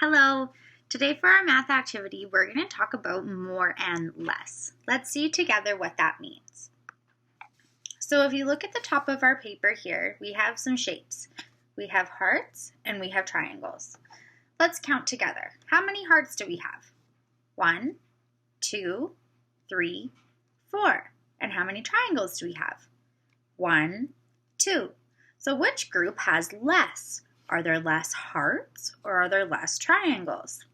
Hello! Today for our math activity, we're going to talk about more and less. Let's see together what that means. So if you look at the top of our paper here, we have some shapes. We have hearts and we have triangles. Let's count together. How many hearts do we have? 1, 2, 3, 4. And how many triangles do we have? 1, 2. So which group has less? Are there less hearts or are there less triangles?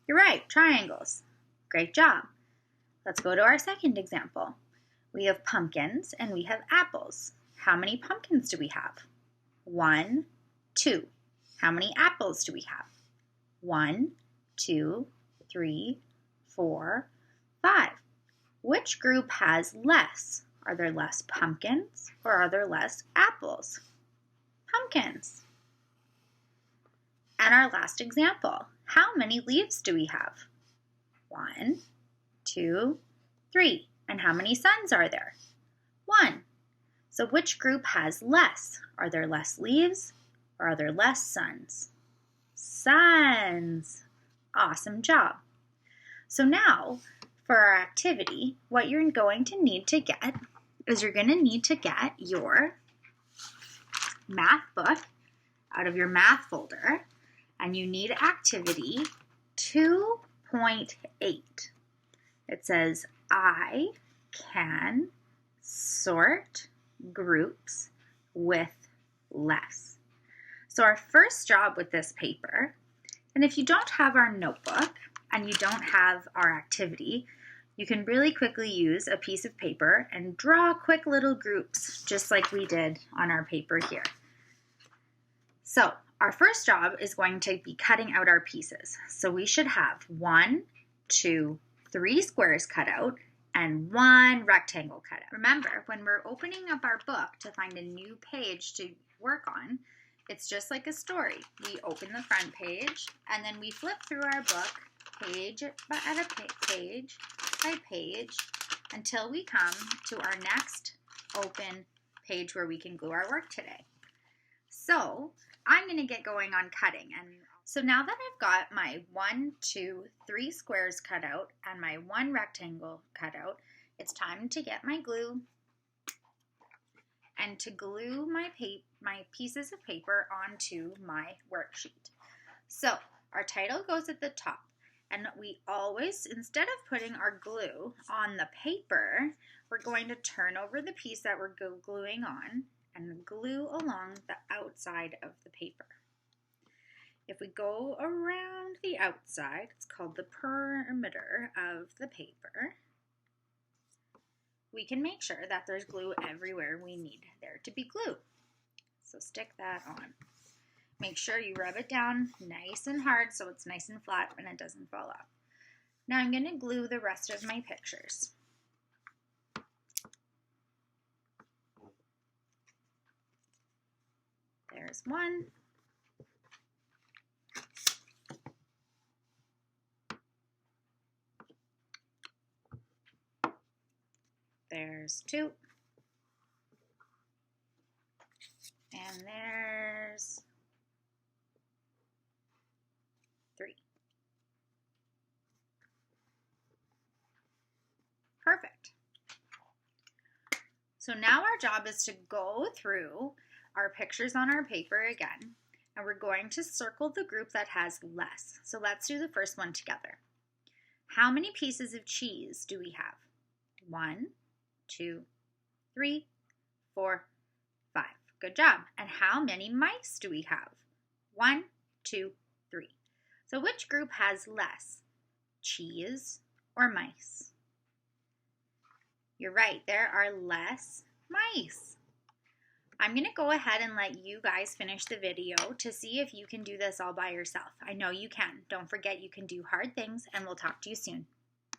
You're right, triangles. Great job. Let's go to our second example. We have pumpkins and we have apples. How many pumpkins do we have? 1, 2. How many apples do we have? 1, 2, 3, 4, 5. Which group has less? Are there less pumpkins or are there less apples? Pumpkins. And our last example, how many leaves do we have? 1, 2, 3. And how many suns are there? 1. So which group has less? Are there less leaves or are there less suns? Suns. Awesome job. So now for our activity, what you're going to need to get is you're going to need to get your math book out of your math folder. And you need activity 2.8. It says, I can sort groups with less. So our first job with this paper, and if you don't have our notebook and you don't have our activity, you can really quickly use a piece of paper and draw quick little groups just like we did on our paper here. So our first job is going to be cutting out our pieces. So we should have 1, 2, 3 squares cut out and 1 rectangle cut out. Remember, when we're opening up our book to find a new page to work on, it's just like a story. We open the front page and then we flip through our book page by page until we come to our next open page where we can glue our work today. So I'm going to get going on cutting. And so now that I've got my 1, 2, 3 squares cut out and my 1 rectangle cut out, it's time to get my glue and to glue my pieces of paper onto my worksheet. So our title goes at the top, and we always, instead of putting our glue on the paper, we're going to turn over the piece that we're gluing on and glue along the outside of the paper. If we go around the outside, it's called the perimeter of the paper, we can make sure that there's glue everywhere we need there to be glue. So stick that on. Make sure you rub it down nice and hard so it's nice and flat and it doesn't fall off. Now I'm going to glue the rest of my pictures. There's 1. There's 2. And there's 3. Perfect. So now our job is to go through our pictures on our paper again, and we're going to circle the group that has less. So let's do the first one together. How many pieces of cheese do we have? 1, 2, 3, 4, 5. Good job. And how many mice do we have? 1, 2, 3. So which group has less? Cheese or mice? You're right, there are less mice. I'm going to go ahead and let you guys finish the video to see if you can do this all by yourself. I know you can. Don't forget you can do hard things, and we'll talk to you soon.